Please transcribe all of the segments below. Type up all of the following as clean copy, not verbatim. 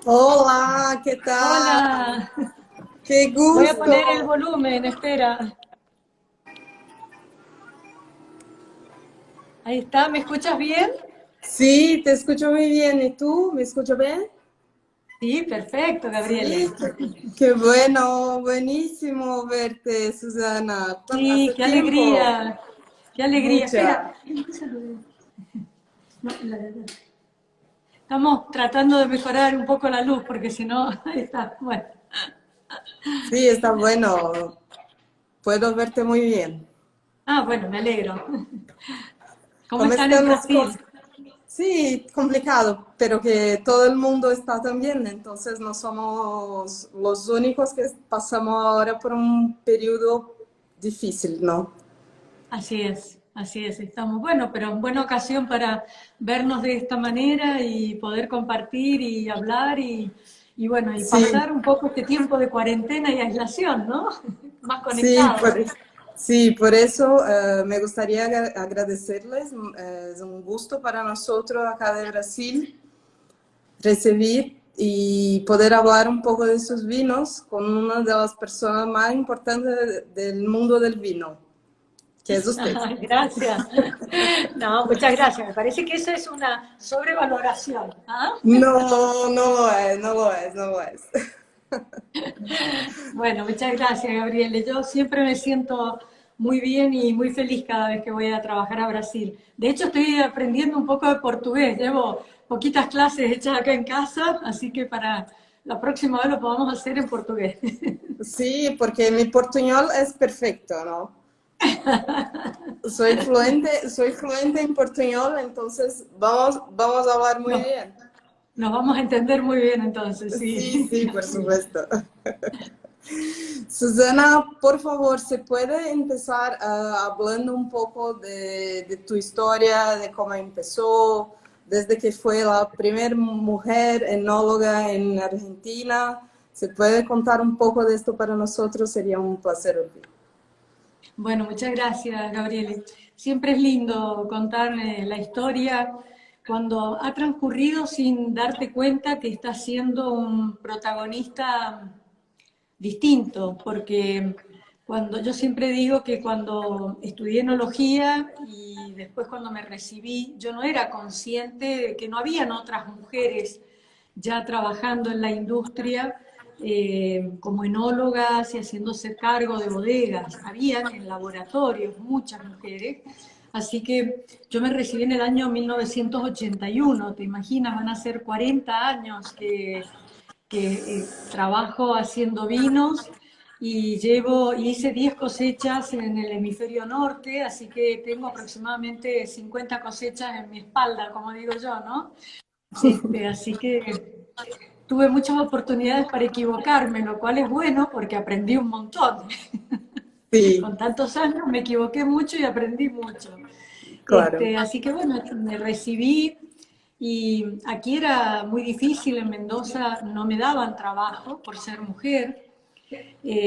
Hola, ¿qué tal? Hola, Qué voy a poner el gusto. volumen, espera. Ahí está, ¿me escuchas bien? Sí, te escucho muy bien. ¿Y tú? ¿Me escucho bien? Sí, perfecto, Sí, Gabriele. qué bueno, buenísimo verte, Susana. Sí, Hace tiempo, qué alegría. Espera, mucha. no, estamos tratando de mejorar un poco la luz porque si no, ahí está. Bueno, Sí, está bueno. Puedo verte muy bien. bueno, me alegro. ¿Cómo ¿Cómo están en están las cosas? Brasil? Sí, complicado, pero que todo el mundo está también, entonces no somos los únicos que pasamos ahora por un periodo difícil, ¿no? Así es, estamos. Bueno, pero en buena ocasión para vernos de esta manera y poder compartir y hablar y bueno, y Sí, pasar un poco este tiempo de cuarentena y aislación, ¿no? Más sí, conectados. sí, por eso me gustaría agradecerles. Es un gusto para nosotros acá de Brasil recibir y poder hablar un poco de sus vinos con una de las personas más importantes del mundo del vino, que es usted. Gracias. No, muchas gracias. Me parece que eso es una sobrevaloración. ¿Ah? No, no lo es, no lo es, no lo es. Bueno, muchas gracias, Gabriele. Yo siempre me siento muy bien y muy feliz cada vez que voy a trabajar a Brasil. De hecho, estoy aprendiendo un poco de portugués. Llevo poquitas clases hechas acá en casa, así que para la próxima vez lo podamos hacer en portugués. Sí, porque mi portuñol es perfecto, ¿no? Soy fluente en portuñol, entonces vamos a hablar muy Nos, bien. nos vamos a entender muy bien entonces, Sí, sí. sí, por supuesto. Susana, por favor, ¿se puede empezar hablando un poco de tu historia, de cómo empezó, desde que fue la primera mujer enóloga en Argentina? ¿Se puede contar un poco de esto para nosotros? Sería un placer oír. Bueno, muchas gracias, Gabriele. Siempre es lindo contar la historia cuando ha transcurrido sin darte cuenta que estás siendo un protagonista distinto, porque cuando yo siempre digo que cuando estudié enología y después cuando me recibí, yo no era consciente de que no habían otras mujeres ya trabajando en la industria como enólogas y haciéndose cargo de bodegas. Habían en laboratorios muchas mujeres. Así que yo me recibí en el año 1981, te imaginas, van a ser 40 años que trabajo haciendo vinos y hice 10 cosechas en el hemisferio norte, así que tengo aproximadamente 50 cosechas en mi espalda, como digo yo, ¿no? Así que tuve muchas oportunidades para equivocarme, lo cual es bueno porque aprendí un montón. Sí, Con tantos años me equivoqué mucho y aprendí mucho. claro. Así que bueno, me recibí y aquí era muy difícil, en Mendoza no me daban trabajo por ser mujer.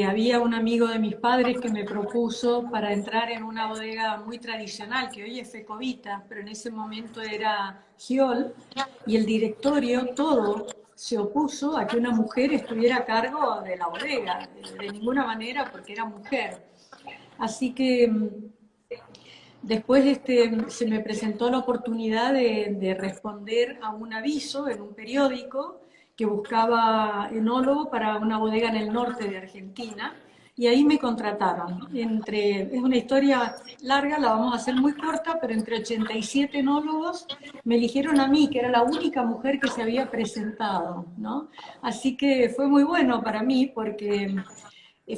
Había un amigo de mis padres que me propuso para entrar en una bodega muy tradicional, que hoy es Fecovita, pero en ese momento era Giol, y el directorio todo se opuso a que una mujer estuviera a cargo de la bodega, de ninguna manera porque era mujer. Así que después se me presentó la oportunidad de responder a un aviso en un periódico que buscaba enólogo para una bodega en el norte de Argentina y ahí me contrataron. Es una historia larga, la vamos a hacer muy corta, pero entre 87 enólogos me eligieron a mí, que era la única mujer que se había presentado, ¿no? Así que fue muy bueno para mí porque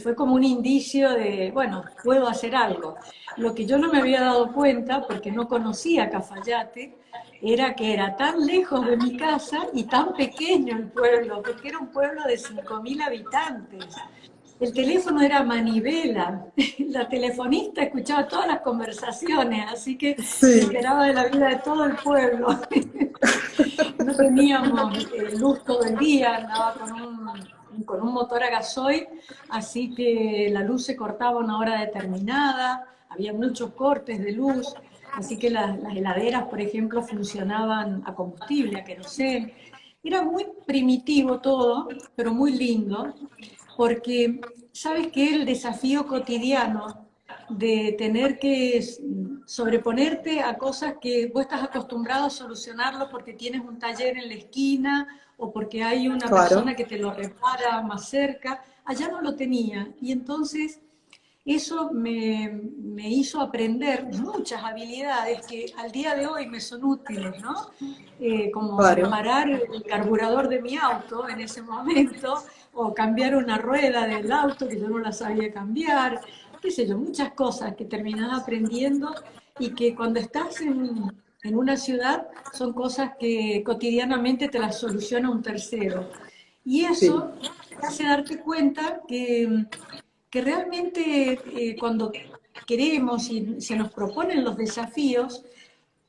fue como un indicio de, bueno, puedo hacer algo. Lo que yo no me había dado cuenta, porque no conocía Cafayate, era que era tan lejos de mi casa y tan pequeño el pueblo, porque era un pueblo de 5.000 habitantes. El teléfono era manivela, la telefonista escuchaba todas las conversaciones, así que se Sí, enteraba de la vida de todo el pueblo. No teníamos luz todo el día, andaba con un motor a gasoil, así que la luz se cortaba a una hora determinada, había muchos cortes de luz, así que las heladeras, por ejemplo, funcionaban a combustible, a querosén. Era muy primitivo todo, pero muy lindo, porque sabes que el desafío cotidiano de tener que sobreponerte a cosas que vos estás acostumbrado a solucionarlo porque tienes un taller en la esquina o porque hay una Claro, persona que te lo repara más cerca, allá no lo tenía. Y entonces eso me hizo aprender muchas habilidades que al día de hoy me son útiles, ¿no? Como claro. reparar el carburador de mi auto en ese momento, o cambiar una rueda del auto que yo no la sabía cambiar, qué sé yo, muchas cosas que terminas aprendiendo y que cuando estás en una ciudad son cosas que cotidianamente te las soluciona un tercero. Y Sí, eso te hace darte cuenta que realmente cuando queremos y se nos proponen los desafíos,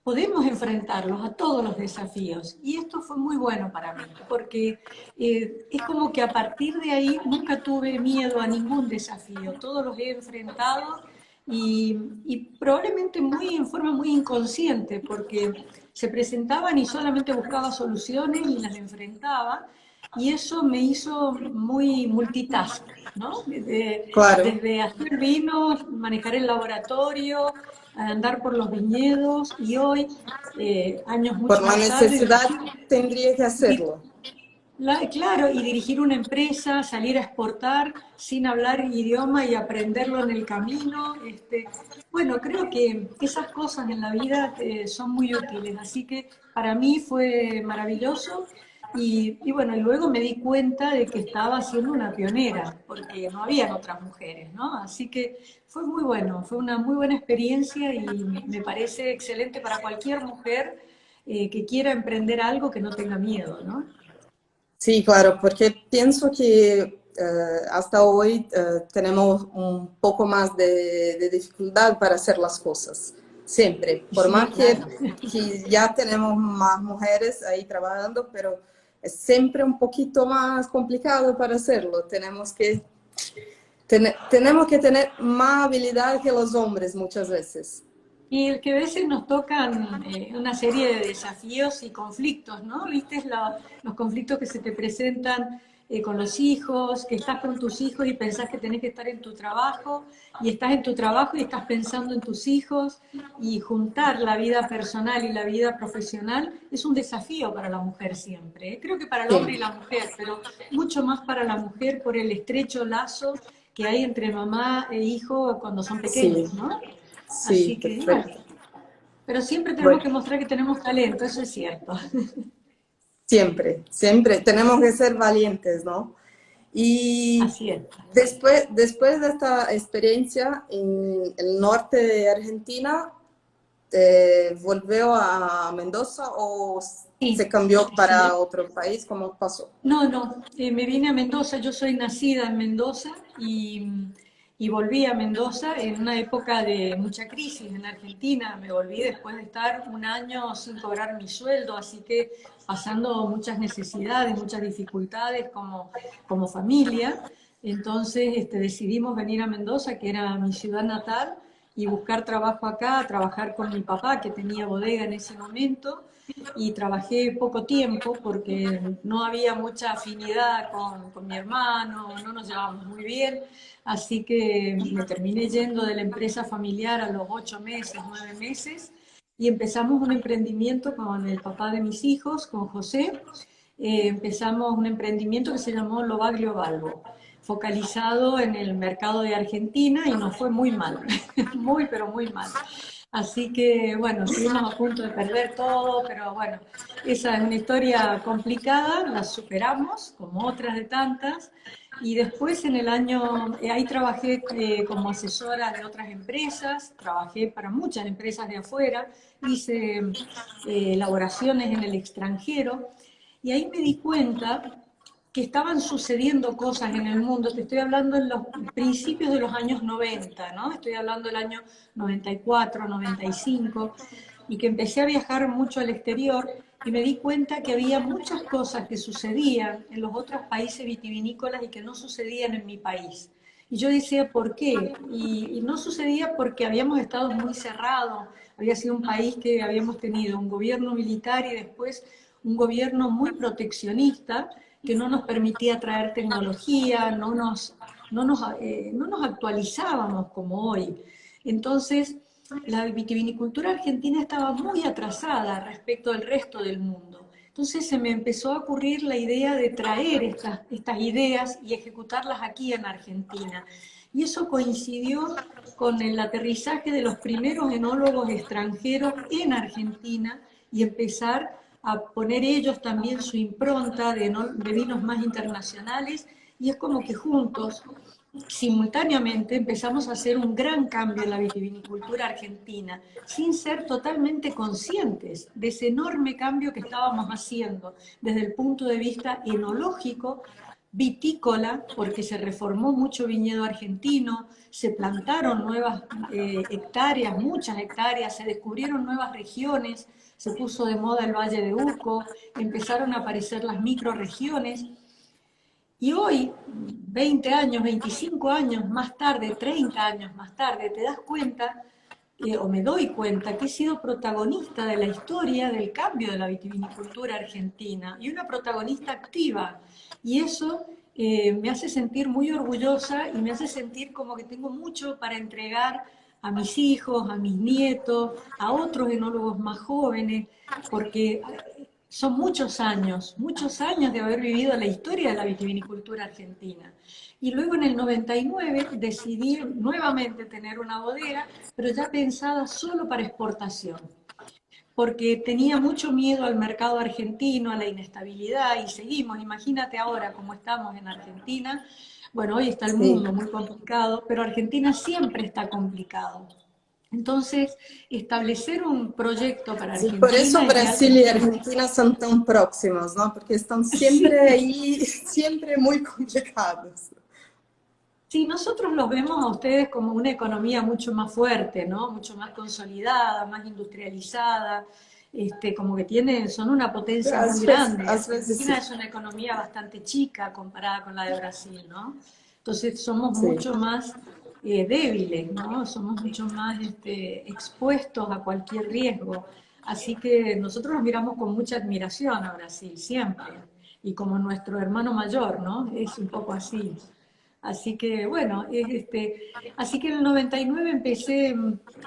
podemos enfrentarlos a todos los desafíos. Y esto fue muy bueno para mí, porque es como que a partir de ahí nunca tuve miedo a ningún desafío, todos los he enfrentado y probablemente muy, en forma muy inconsciente, porque se presentaban y solamente buscaba soluciones y las enfrentaba, y eso me hizo muy multitask, ¿no? claro. Desde hacer vinos, manejar el laboratorio, andar por los viñedos y hoy, años Por mucho la más tarde, necesidad tendría que hacerlo. claro, y dirigir una empresa, salir a exportar sin hablar idioma y aprenderlo en el camino. Bueno, creo que esas cosas en la vida son muy útiles, así que para mí fue maravilloso y bueno, y luego me di cuenta de que estaba siendo una pionera, porque no habían otras mujeres, ¿no? Así que fue muy bueno, fue una muy buena experiencia y me parece excelente para cualquier mujer que quiera emprender algo que no tenga miedo, ¿no? Sí, claro, porque pienso que hasta hoy tenemos un poco más de dificultad para hacer las cosas. Siempre, por Sí, más claro. que ya tenemos más mujeres ahí trabajando, pero es siempre un poquito más complicado para hacerlo. Tenemos que tener más habilidad que los hombres muchas veces. Y el que a veces nos tocan una serie de desafíos y conflictos, ¿no? ¿Viste los conflictos que se te presentan con los hijos, que estás con tus hijos y pensás que tenés que estar en tu trabajo, y estás en tu trabajo y estás pensando en tus hijos, y juntar la vida personal y la vida profesional es un desafío para la mujer siempre, ¿eh? Creo que para el hombre y Siempre. la mujer, pero mucho más para la mujer por el estrecho lazo que hay entre mamá e hijo cuando son Sí, pequeños, ¿no? sí, Así que, bueno, perfecto. pero siempre tenemos Bueno. que mostrar que tenemos talento, eso es cierto. Siempre, siempre. Tenemos que ser valientes, ¿no? Y Así es. después de esta experiencia en el norte de Argentina, ¿volvió a Mendoza o se Sí, cambió para sí. otro país? ¿Cómo pasó? No, no, me vine a Mendoza, yo soy nacida en Mendoza y volví a Mendoza en una época de mucha crisis en Argentina. Me volví después de estar un año sin cobrar mi sueldo, así que pasando muchas necesidades, muchas dificultades como familia. Entonces decidimos venir a Mendoza, que era mi ciudad natal, y buscar trabajo acá, trabajar con mi papá, que tenía bodega en ese momento, y trabajé poco tiempo porque no había mucha afinidad con mi hermano, no nos llevábamos muy bien, así que me terminé yendo de la empresa familiar a los 8 meses, 9 meses, y empezamos un emprendimiento con el papá de mis hijos, con José. Empezamos un emprendimiento que se llamó Lobaglio Balbo, focalizado en el mercado de Argentina, y nos fue muy mal, muy pero muy mal. Así que bueno, estuvimos a punto de perder todo, pero bueno, esa es una historia complicada, la superamos, como otras de tantas. Y después en el año, ahí trabajé como asesora de otras empresas, trabajé para muchas empresas de afuera, hice elaboraciones en el extranjero, y ahí me di cuenta que estaban sucediendo cosas en el mundo. Te estoy hablando en los principios de los años 90, ¿no? Estoy hablando del año 94, 95, y que empecé a viajar mucho al exterior y me di cuenta que había muchas cosas que sucedían en los otros países vitivinícolas y que no sucedían en mi país. Y yo decía, ¿por qué? Y no sucedía porque habíamos estado muy cerrados, había sido un país que habíamos tenido un gobierno militar y después un gobierno muy proteccionista que no nos permitía traer tecnología, no nos actualizábamos como hoy. Entonces, la vitivinicultura argentina estaba muy atrasada respecto al resto del mundo. Entonces se me empezó a ocurrir la idea de traer estas ideas y ejecutarlas aquí en Argentina. Y eso coincidió con el aterrizaje de los primeros enólogos extranjeros en Argentina y empezar a poner ellos también su impronta de vinos más internacionales, y es como que juntos, simultáneamente, empezamos a hacer un gran cambio en la vitivinicultura argentina, sin ser totalmente conscientes de ese enorme cambio que estábamos haciendo desde el punto de vista enológico, vitícola, porque se reformó mucho viñedo argentino, se plantaron nuevas hectáreas, muchas hectáreas, se descubrieron nuevas regiones, se puso de moda el Valle de Uco, empezaron a aparecer las microrregiones, y hoy, 20 años, 25 años más tarde, 30 años más tarde, te das cuenta, o me doy cuenta, que he sido protagonista de la historia del cambio de la vitivinicultura argentina, y una protagonista activa. Y eso me hace sentir muy orgullosa y me hace sentir como que tengo mucho para entregar a mis hijos, a mis nietos, a otros enólogos más jóvenes, porque son muchos años de haber vivido la historia de la vitivinicultura argentina. Y luego en el 99 decidí nuevamente tener una bodega, pero ya pensada solo para exportación, porque tenía mucho miedo al mercado argentino, a la inestabilidad, y seguimos, imagínate ahora cómo estamos en Argentina. Bueno, hoy está el Sí. mundo muy complicado, pero Argentina siempre está complicado. Entonces, establecer un proyecto para Sí, por eso Argentina es Brasil y realmente... Argentina son tan próximos, ¿no? Porque están siempre Sí, ahí, siempre muy complicados. sí, nosotros los vemos a ustedes como una economía mucho más fuerte, ¿no? Mucho más consolidada, más industrializada, como que son una potencia muy grande. Às vezes Argentina sí. es una economía bastante chica comparada con la de Brasil, ¿no? Entonces somos Sí. mucho más débiles, ¿no? Somos mucho más expuestos a cualquier riesgo. Así que nosotros nos miramos con mucha admiración a Brasil, siempre. Y como nuestro hermano mayor, ¿no? Es un poco así. Así que bueno, así que en el 99 empecé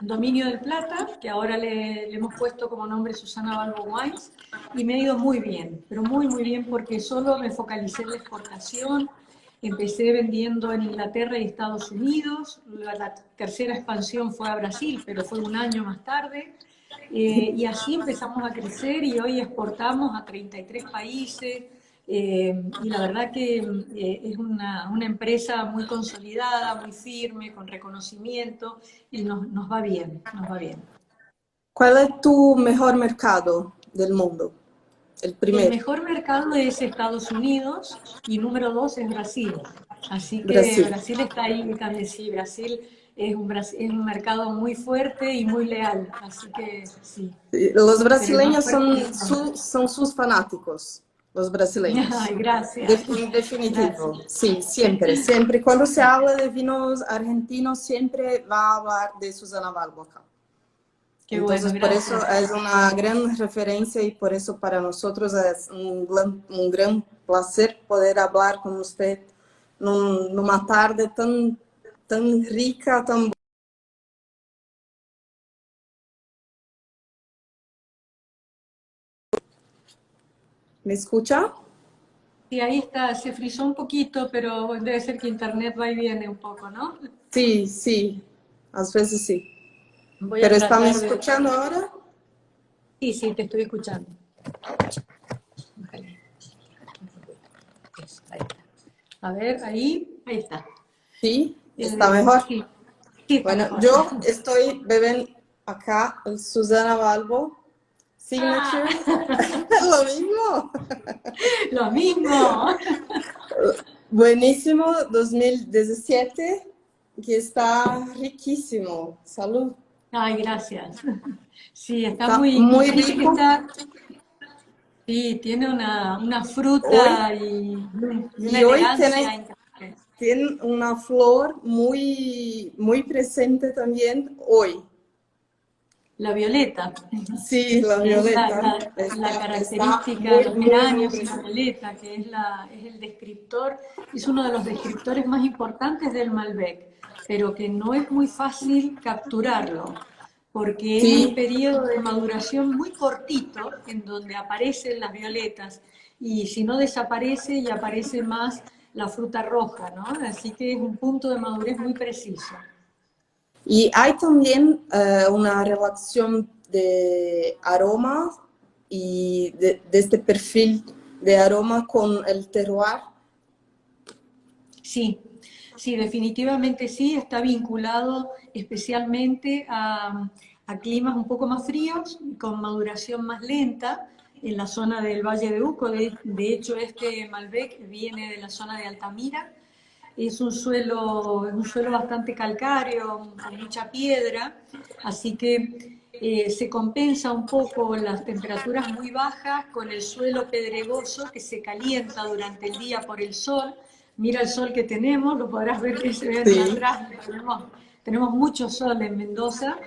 Dominio del Plata, que ahora le hemos puesto como nombre Susana Balbo Wines, y me ha ido muy bien, pero muy muy bien, porque solo me focalicé en la exportación. Empecé vendiendo en Inglaterra y Estados Unidos, la tercera expansión fue a Brasil, pero fue un año más tarde, y así empezamos a crecer y hoy exportamos a 33 países. Y la verdad que es una empresa muy consolidada, muy firme, con reconocimiento, y nos va bien, nos va bien. ¿Cuál es tu mejor mercado del mundo? El El primero, mejor mercado es Estados Unidos y número 2 es Brasil. Así que Brasil. Brasil está ahí también, sí, Brasil es un mercado muy fuerte y muy leal, así que sí, Los pero el más brasileños fuerte es son sus fanáticos, los brasileños. Ay, gracias, Definitivo, gracias. sí, siempre, siempre. Cuando se habla de vinos argentinos, siempre va a hablar de Susana Balbo acá. Qué bueno, Entonces, por eso gracias. es una gran referencia y por eso para nosotros es un gran placer poder hablar con usted numa tarde tan rica, tan... ¿Me escucha? Sí, ahí está, se frizó un poquito, pero debe ser que internet va y viene un poco, ¿no? Sí, sí, a veces sí. Voy a ¿Pero está me tratar de... escuchando ahora? Sí, sí, te estoy escuchando. Bájale. Ahí está. A ver, ahí está. Sí, está mejor. Sí, sí está Bueno, mejor. yo estoy bebiendo acá el Susana Balbo Ah, Signature. Lo mismo. lo mismo. Buenísimo 2017, que está riquísimo. Salud. Ay, gracias. Sí, está Está muy, muy viste que rico. está, sí, tiene una Hoy, fruta y una y hoy elegancia increíble. tiene una flor muy presente también hoy. La violeta. Sí, la Es violeta la está característica de muy, los muy, muy geranios y la presente. violeta, que es el descriptor, es uno de los descriptores más importantes del Malbec, pero que no es muy fácil capturarlo, porque es un Sí, periodo de maduración muy cortito en donde aparecen las violetas, y si no desaparece y aparece más la fruta roja, ¿no? Así que es un punto de madurez muy preciso. y hay también una relación de aroma y de este perfil de aroma con el terroir. Sí, sí, definitivamente sí, está vinculado especialmente a climas un poco más fríos, con maduración más lenta en la zona del Valle de Uco. De hecho, este Malbec viene de la zona de Altamira. Es un suelo bastante calcáreo, con mucha piedra, así que se compensa un poco las temperaturas muy bajas con el suelo pedregoso que se calienta durante el día por el sol. Mira el sol que tenemos, lo podrás ver que se ve Sí, atrás, tenemos mucho sol en Mendoza,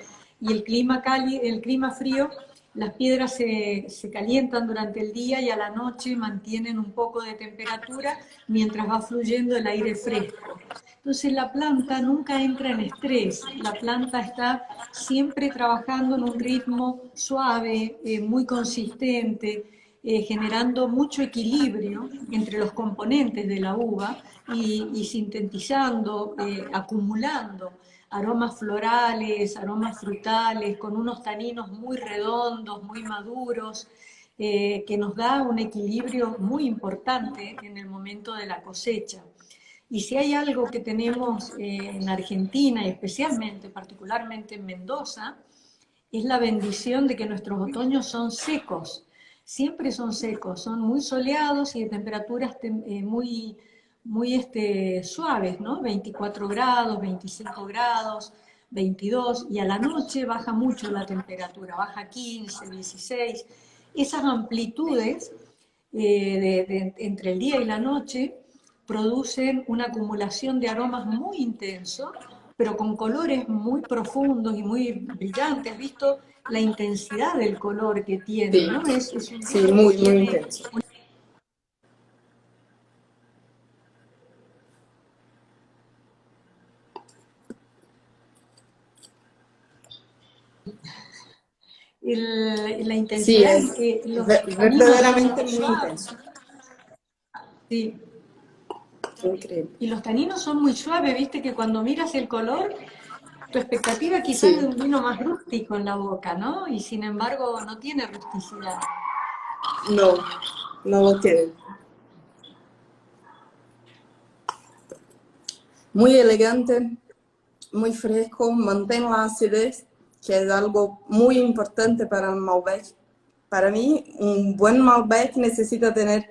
y el clima frío, las piedras se calientan durante el día y a la noche mantienen un poco de temperatura mientras va fluyendo el aire fresco. Entonces la planta nunca entra en estrés, la planta está siempre trabajando en un ritmo suave, muy consistente, generando mucho equilibrio entre los componentes de la uva y sintetizando, acumulando aromas florales, aromas frutales, con unos taninos muy redondos, muy maduros, que nos da un equilibrio muy importante en el momento de la cosecha. Y si hay algo que tenemos en Argentina, y especialmente, particularmente en Mendoza, es la bendición de que nuestros otoños son secos. Siempre son secos, son muy soleados y de temperaturas muy suaves, ¿no? 24 grados, 25 grados, 22, y a la noche baja mucho la temperatura, baja 15, 16. Esas amplitudes entre el día y la noche producen una acumulación de aromas muy intensos, pero con colores muy profundos y muy brillantes. ¿Has visto la intensidad del color que tiene, sí, ¿no? Es un sí, vino que muy, muy tiene intenso. la Sí, intensidad, es los taninos son verdaderamente muy muy suaves, intenso. sí, Increíble. y los taninos son muy suaves, viste que cuando miras el color, tu expectativa quizás es Sí, de un vino más rústico en la boca, ¿no? Y sin embargo no tiene rusticidad. no, no lo tiene. Muy elegante, muy fresco, mantén la acidez, que es algo muy importante para el Malbec. Para mí, un buen Malbec necesita tener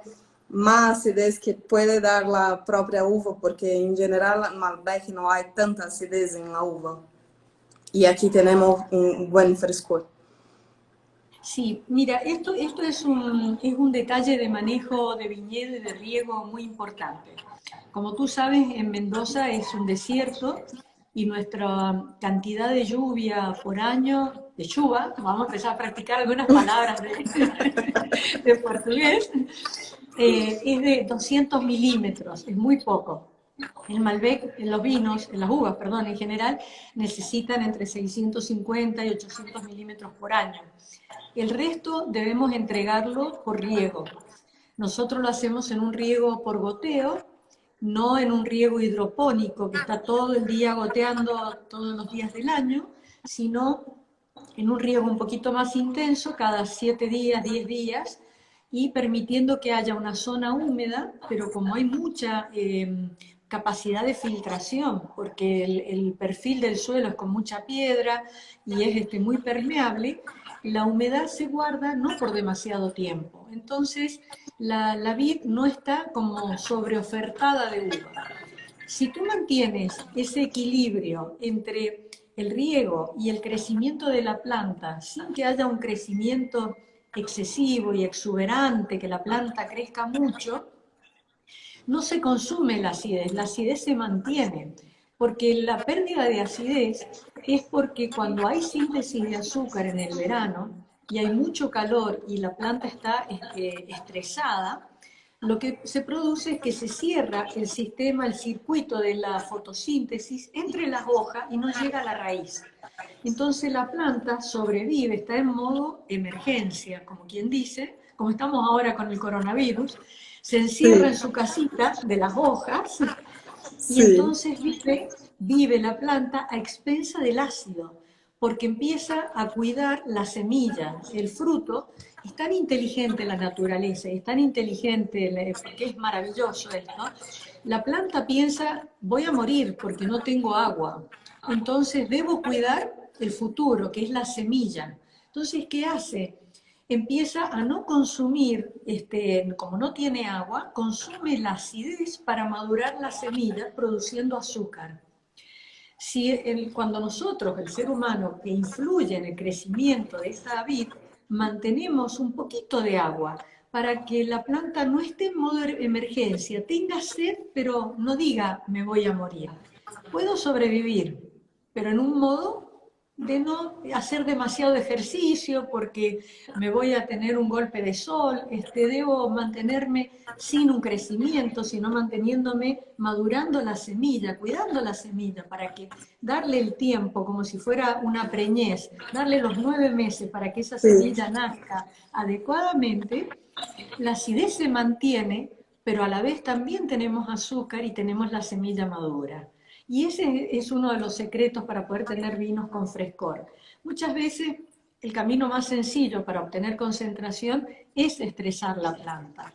más acidez que puede dar la propia uva, porque en general en Malbec no hay tanta acidez en la uva. Y aquí tenemos un buen frescor. Sí, mira, esto es un detalle de manejo de viñedo y de riego muy importante. Como tú sabes, en Mendoza es un desierto y nuestra cantidad de lluvia por año, de lluvia, vamos a empezar a practicar algunas palabras de portugués, es de 200 milímetros, es muy poco. El Malbec, en los vinos, en las uvas, perdón, en general, necesitan entre 650 y 800 milímetros por año. El resto debemos entregarlo por riego. Nosotros lo hacemos en un riego por goteo, no en un riego hidropónico que está todo el día goteando todos los días del año, sino en un riego un poquito más intenso, cada 7 días, 10 días, y permitiendo que haya una zona húmeda, pero como hay mucha capacidad de filtración, porque el perfil del suelo es con mucha piedra y es muy permeable, la humedad se guarda no por demasiado tiempo. Entonces, la vid no está como sobreofertada de uva. Si tú mantienes ese equilibrio entre el riego y el crecimiento de la planta sin que haya un crecimiento excesivo y exuberante, que la planta crezca mucho, no se consume la acidez se mantiene. Porque la pérdida de acidez es porque cuando hay síntesis de azúcar en el verano y hay mucho calor y la planta está estresada, lo que se produce es que se cierra el sistema, el circuito de la fotosíntesis entre las hojas y no llega a la raíz. Entonces la planta sobrevive, está en modo emergencia, como quien dice, como estamos ahora con el coronavirus, se encierra en Sí, su casita de las hojas y sí, entonces vive la planta a expensa del ácido, porque empieza a cuidar la semilla, el fruto. Es tan inteligente la naturaleza, es tan inteligente, porque es maravilloso esto. La planta piensa, voy a morir porque no tengo agua, entonces debo cuidar el futuro, que es la semilla. Entonces, ¿qué hace? Empieza a no consumir, como no tiene agua, consume la acidez para madurar la semilla produciendo azúcar. Si cuando nosotros, el ser humano, que influye en el crecimiento de esta vid, mantenemos un poquito de agua para que la planta no esté en modo emergencia, tenga sed, pero no diga me voy a morir. Puedo sobrevivir, pero en un modo de no hacer demasiado ejercicio porque me voy a tener un golpe de sol, debo mantenerme sin un crecimiento, sino manteniéndome madurando la semilla, cuidando la semilla para que darle el tiempo como si fuera una preñez, darle los 9 meses para que esa sí. semilla nazca adecuadamente, la acidez se mantiene, pero a la vez también tenemos azúcar y tenemos la semilla madura. Y ese es uno de los secretos para poder tener vinos con frescor. Muchas veces el camino más sencillo para obtener concentración es estresar la planta,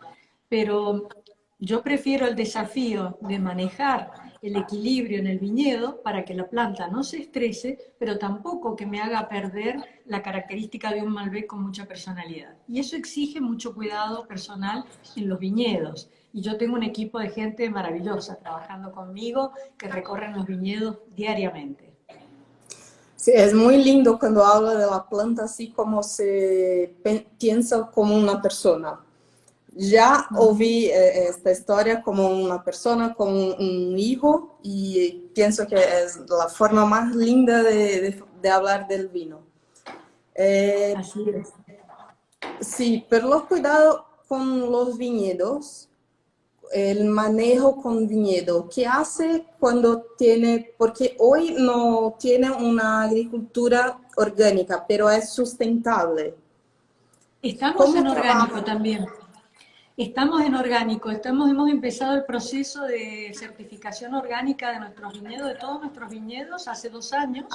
pero yo prefiero el desafío de manejar el equilibrio en el viñedo para que la planta no se estrese, pero tampoco que me haga perder la característica de un Malbec con mucha personalidad. Y eso exige mucho cuidado personal en los viñedos. Y yo tengo un equipo de gente maravillosa trabajando conmigo que recorren los viñedos diariamente. Sí, es muy lindo cuando habla de la planta así como se piensa como una persona. Ya Ujú. oí esta historia como una persona con un hijo y pienso que es la forma más linda de hablar del vino. Eh, Así es. sí, pero los cuidados con los viñedos, el manejo con viñedo, ¿qué hace cuando tiene, porque hoy no tiene una agricultura orgánica, pero es sustentable? Estamos ¿Cómo en orgánico trabaja? también. Estamos en orgánico, hemos empezado el proceso de certificación orgánica de nuestros viñedos, de todos nuestros viñedos, hace 2 años.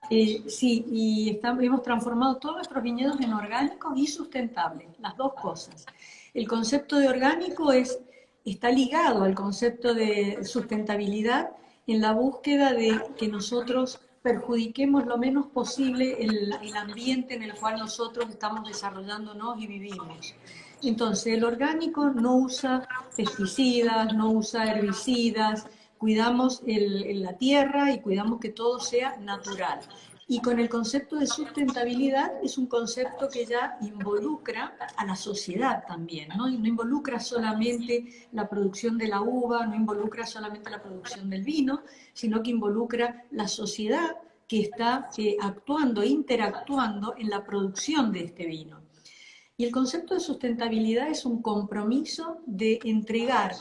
Sí, y hemos transformado todos nuestros viñedos en orgánicos y sustentables, las dos cosas. El concepto de orgánico está ligado al concepto de sustentabilidad en la búsqueda de que nosotros perjudiquemos lo menos posible el ambiente en el cual nosotros estamos desarrollándonos y vivimos. Entonces, el orgánico no usa pesticidas, no usa herbicidas, cuidamos la tierra y cuidamos que todo sea natural. Y con el concepto de sustentabilidad es un concepto que ya involucra a la sociedad también, ¿no? Y no involucra solamente la producción de la uva, no involucra solamente la producción del vino, sino que involucra la sociedad que está actuando, interactuando en la producción de este vino. Y el concepto de sustentabilidad es un compromiso de entregar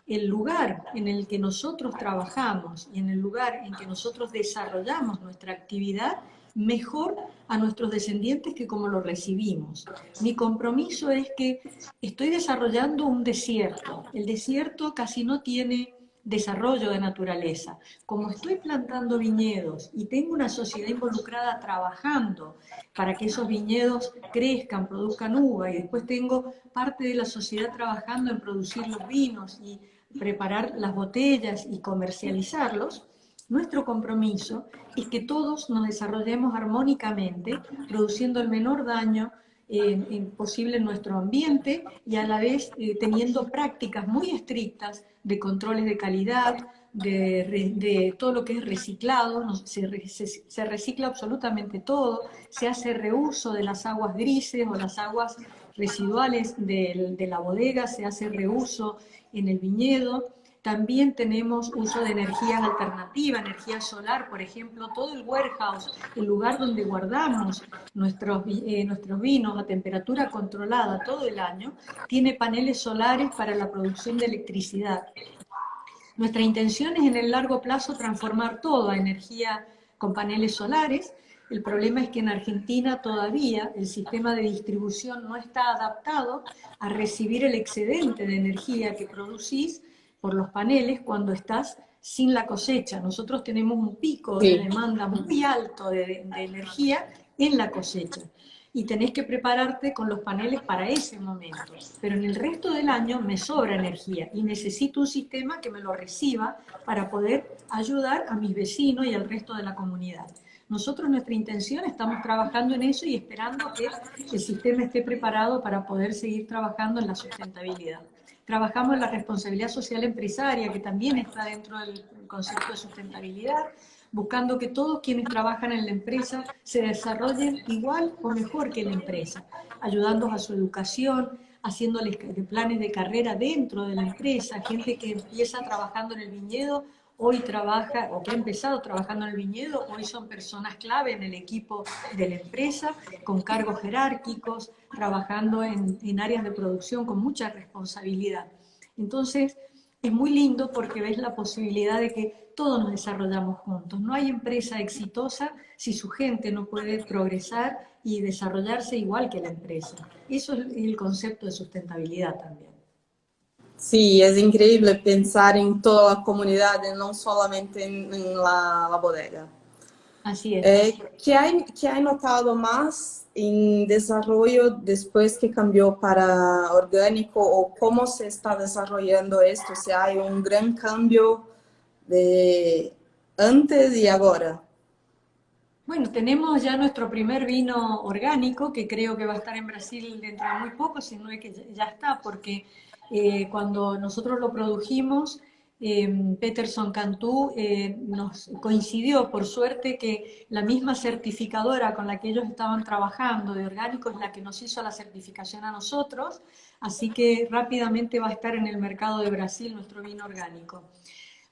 el lugar en el que nosotros trabajamos y en el lugar en que nosotros desarrollamos nuestra actividad mejor a nuestros descendientes que como lo recibimos. Mi compromiso es que estoy desarrollando un desierto. El desierto casi no tiene desarrollo de naturaleza. Como estoy plantando viñedos y tengo una sociedad involucrada trabajando para que esos viñedos crezcan, produzcan uva, y después tengo parte de la sociedad trabajando en producir los vinos y preparar las botellas y comercializarlos, nuestro compromiso es que todos nos desarrollemos armónicamente, produciendo el menor daño posible en nuestro ambiente y a la vez teniendo prácticas muy estrictas de controles de calidad, de todo lo que es reciclado, se recicla absolutamente todo, se hace reuso de las aguas grises o las aguas residuales de la bodega, se hace reuso en el viñedo, También tenemos uso de energías alternativas, energía solar, por ejemplo, todo el warehouse, el lugar donde guardamos nuestros vinos a temperatura controlada todo el año, tiene paneles solares para la producción de electricidad. Nuestra intención es en el largo plazo transformar todo a energía con paneles solares. El problema es que en Argentina todavía el sistema de distribución no está adaptado a recibir el excedente de energía que producís por los paneles cuando estás sin la cosecha. Nosotros tenemos un pico de Sí. demanda muy alto de energía en la cosecha y tenés que prepararte con los paneles para ese momento. Pero en el resto del año me sobra energía y necesito un sistema que me lo reciba para poder ayudar a mis vecinos y al resto de la comunidad. Nosotros, nuestra intención, estamos trabajando en eso y esperando que el sistema esté preparado para poder seguir trabajando en la sustentabilidad. Trabajamos en la responsabilidad social empresaria, que también está dentro del concepto de sustentabilidad, buscando que todos quienes trabajan en la empresa se desarrollen igual o mejor que la empresa, ayudándolos a su educación, haciéndoles planes de carrera dentro de la empresa, gente que empieza trabajando en el viñedo, hoy trabaja, o que ha empezado trabajando en el viñedo, hoy son personas clave en el equipo de la empresa, con cargos jerárquicos, trabajando en áreas de producción con mucha responsabilidad. Entonces, es muy lindo porque ves la posibilidad de que todos nos desarrollamos juntos. No hay empresa exitosa si su gente no puede progresar y desarrollarse igual que la empresa. Eso es el concepto de sustentabilidad también. Sí, es increíble pensar en toda la comunidad, no solamente en la bodega. Así es. ¿Qué hay notado más en desarrollo después que cambió para orgánico o cómo se está desarrollando esto? Si hay un gran cambio de antes y ahora. Bueno, tenemos ya nuestro primer vino orgánico, que creo que va a estar en Brasil dentro de muy poco, si no es que ya está, porque cuando nosotros lo produjimos, Peterson Cantú nos coincidió, por suerte, que la misma certificadora con la que ellos estaban trabajando de orgánico es la que nos hizo la certificación a nosotros, así que rápidamente va a estar en el mercado de Brasil nuestro vino orgánico.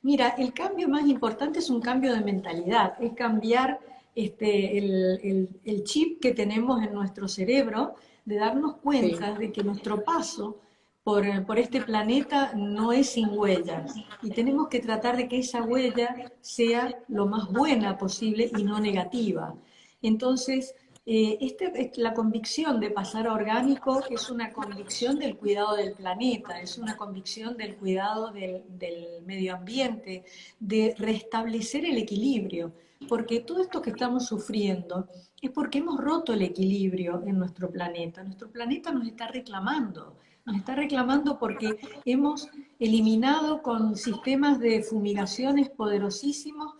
Mira, el cambio más importante es un cambio de mentalidad, es cambiar el chip que tenemos en nuestro cerebro, de darnos Sí. cuenta de que nuestro paso por este planeta no es sin huella y tenemos que tratar de que esa huella sea lo más buena posible y no negativa. Entonces, la convicción de pasar a orgánico es una convicción del cuidado del planeta, es una convicción del cuidado del medio ambiente, de restablecer el equilibrio, porque todo esto que estamos sufriendo es porque hemos roto el equilibrio en nuestro planeta. Nuestro planeta nos está reclamando porque hemos eliminado con sistemas de fumigaciones poderosísimos.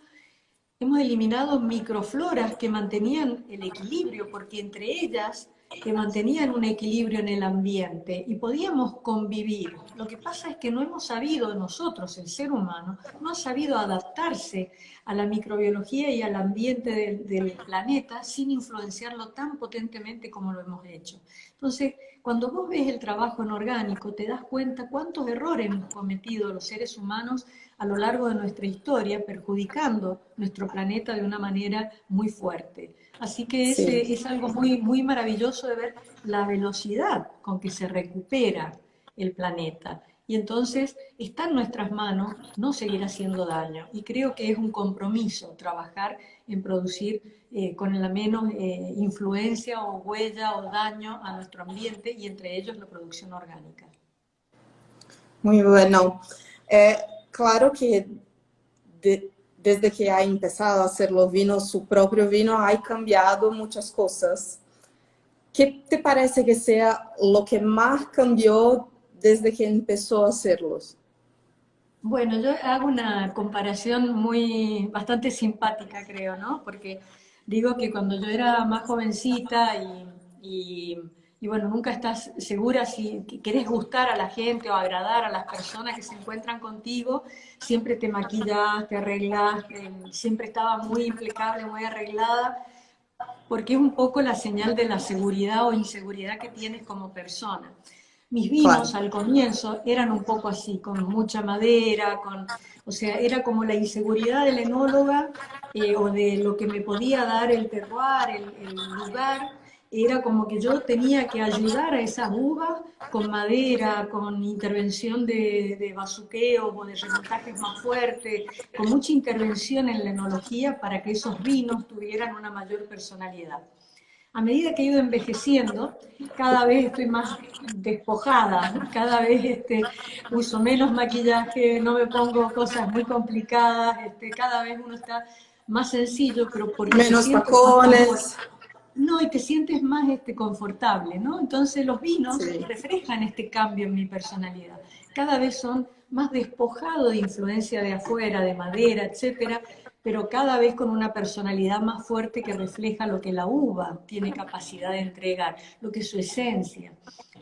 Hemos eliminado microfloras que mantenían el equilibrio, porque entre ellas que mantenían un equilibrio en el ambiente y podíamos convivir. Lo que pasa es que no hemos sabido nosotros, el ser humano, no ha sabido adaptarse a la microbiología y al ambiente del planeta sin influenciarlo tan potentemente como lo hemos hecho. Entonces, cuando vos ves el trabajo en orgánico, te das cuenta cuántos errores hemos cometido los seres humanos a lo largo de nuestra historia, perjudicando nuestro planeta de una manera muy fuerte. Así que Sí. es algo muy, muy maravilloso de ver la velocidad con que se recupera el planeta. Y entonces está en nuestras manos no seguir haciendo daño. Y creo que es un compromiso trabajar en producir con la menos influencia o huella o daño a nuestro ambiente y entre ellos la producción orgánica. Muy bueno. Eh, claro que desde que ha empezado a hacer los vinos, su propio vino, ha cambiado muchas cosas. ¿Qué te parece que sea lo que más cambió desde que empezó a hacerlos? Bueno, yo hago una comparación bastante simpática, creo, ¿no? Porque digo que cuando yo era más jovencita y bueno, nunca estás segura si querés gustar a la gente o agradar a las personas que se encuentran contigo, siempre te maquillas, te arreglas, siempre estaba muy impecable, muy arreglada, porque es un poco la señal de la seguridad o inseguridad que tienes como persona. Mis claro. vinos al comienzo eran un poco así, con mucha madera, o sea, era como la inseguridad de la enóloga o de lo que me podía dar el terroir, el lugar, era como que yo tenía que ayudar a esas uvas con madera, con intervención de bazuqueos o de remontajes más fuertes, con mucha intervención en la enología para que esos vinos tuvieran una mayor personalidad. A medida que he ido envejeciendo, cada vez estoy más despojada, cada vez uso menos maquillaje, no me pongo cosas muy complicadas, cada vez uno está más sencillo, pero porque se Menos siente más confortable. tacones. No, y te sientes más confortable, ¿no? Entonces los vinos Sí. reflejan este cambio en mi personalidad. Cada vez son más despojados de influencia de afuera, de madera, etcétera, pero cada vez con una personalidad más fuerte que refleja lo que la uva tiene capacidad de entregar, lo que es su esencia.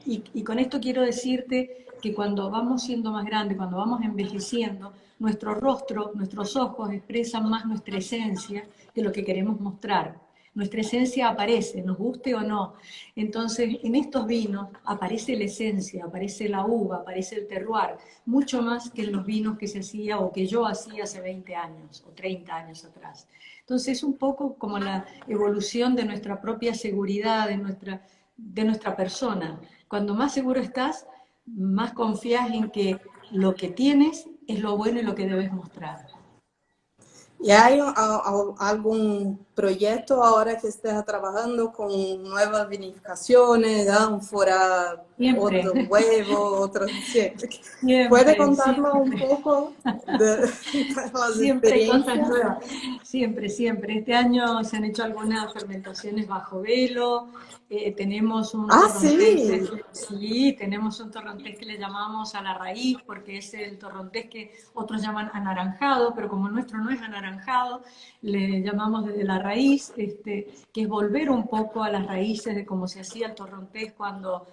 Y con esto quiero decirte que cuando vamos siendo más grandes, cuando vamos envejeciendo, nuestro rostro, nuestros ojos expresan más nuestra esencia de lo que queremos mostrar. Nuestra esencia aparece, nos guste o no. Entonces, en estos vinos aparece la esencia, aparece la uva, aparece el terroir, mucho más que en los vinos que se hacía o que yo hacía hace 20 años o 30 años atrás. Entonces, es un poco como la evolución de nuestra propia seguridad, de nuestra persona. Cuando más seguro estás, más confías en que lo que tienes es lo bueno y lo que debes mostrar. ¿Y hay algún proyecto ahora que estés trabajando con nuevas vinificaciones, ánfora, Siempre, otro huevo, otro... Sí. ¿Puede siempre, contarnos un siempre. poco de, de las Siempre hay cosas experiencias? nuevas, siempre, siempre. Este año se han hecho algunas fermentaciones bajo velo, tenemos un Ah, torrontés, sí. sí, tenemos un torrontés que le llamamos a la raíz, porque es el torrontés que otros llaman anaranjado, pero como el nuestro no es anaranjado, le llamamos desde la raíz, que es volver un poco a las raíces de cómo se hacía el torrontés cuando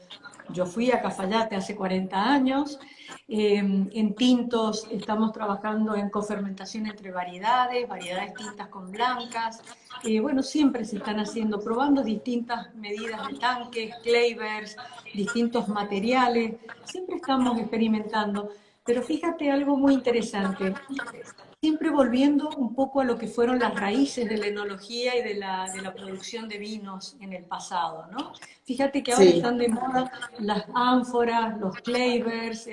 yo fui a Cafayate hace 40 años. En tintos estamos trabajando en cofermentación entre variedades, variedades tintas con blancas. Bueno, siempre se están haciendo, probando distintas medidas de tanques, clavers, distintos materiales. Siempre estamos experimentando. Pero fíjate algo muy interesante, siempre volviendo un poco a lo que fueron las raíces de la enología y de la producción de vinos en el pasado, ¿no? Fíjate que ahora Sí, están de moda las ánforas, los clavers,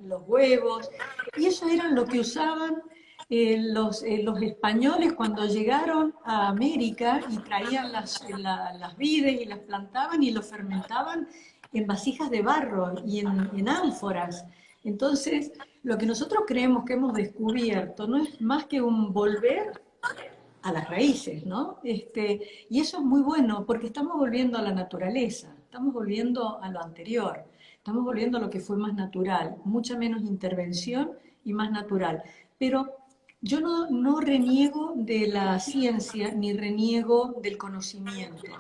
los huevos, y eso era lo que usaban los españoles cuando llegaron a América y traían las vides y las plantaban y los fermentaban en vasijas de barro y en ánforas. Entonces, lo que nosotros creemos que hemos descubierto no es más que un volver a las raíces, ¿no? Y eso es muy bueno porque estamos volviendo a la naturaleza, estamos volviendo a lo anterior, estamos volviendo a lo que fue más natural, mucha menos intervención y más natural. Pero yo no reniego de la ciencia ni reniego del conocimiento,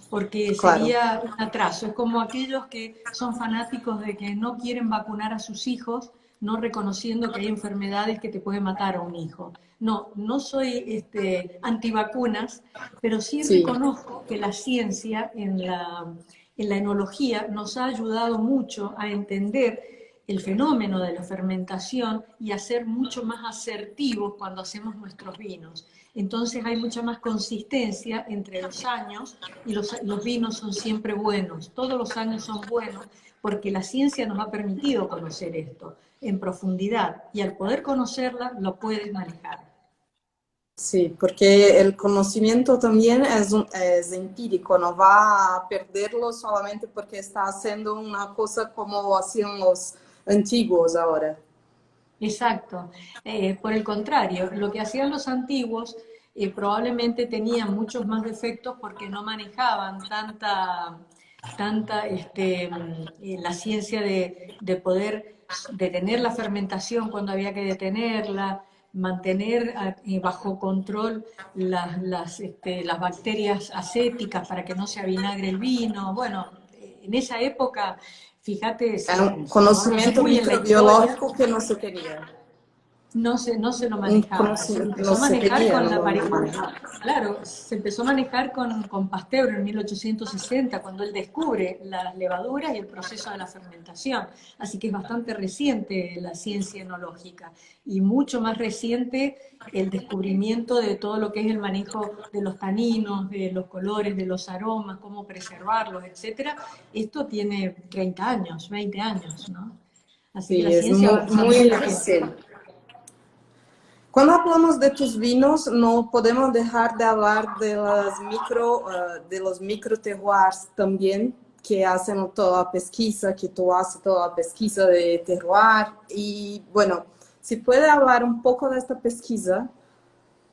porque claro. sería un atraso. Es como aquellos que son fanáticos de que no quieren vacunar a sus hijos, no reconociendo que hay enfermedades que te pueden matar a un hijo. No, no soy antivacunas, pero sí Sí, reconozco que la ciencia en la enología nos ha ayudado mucho a entender el fenómeno de la fermentación y a ser mucho más asertivos cuando hacemos nuestros vinos. Entonces hay mucha más consistencia entre los años y los vinos son siempre buenos. Todos los años son buenos porque la ciencia nos ha permitido conocer esto en profundidad y al poder conocerla lo puedes manejar. sí, porque el conocimiento también es empírico, no va a perderlo solamente porque está haciendo una cosa como hacían los antiguos ahora. Exacto. Por el contrario, lo que hacían los antiguos probablemente tenían muchos más defectos porque no manejaban tanta la ciencia de poder detener la fermentación cuando había que detenerla, mantener bajo control las bacterias acéticas para que no se avinagre el vino. Bueno, en esa época, fíjate, Es si un nos vamos conocimiento muy en la historia, microbiológico que no se tenía. no se lo manejaba, se empezó No a se manejar quería, con no la lo pareja. manejaba. Claro, se empezó a manejar con Pasteur en 1860, cuando él descubre las levaduras y el proceso de la fermentación. Así que es bastante reciente la ciencia enológica y mucho más reciente el descubrimiento de todo lo que es el manejo de los taninos, de los colores, de los aromas, cómo preservarlos, etcétera. Esto tiene 30 años, 20 años, ¿no? Así que la Sí, es ciencia avanza muy muy rápido. reciente. Cuando hablamos de tus vinos, no podemos dejar de hablar de de los micro terroirs también, que hacen toda la pesquisa, que tú haces toda la pesquisa de terroir. Y bueno, si puede hablar un poco de esta pesquisa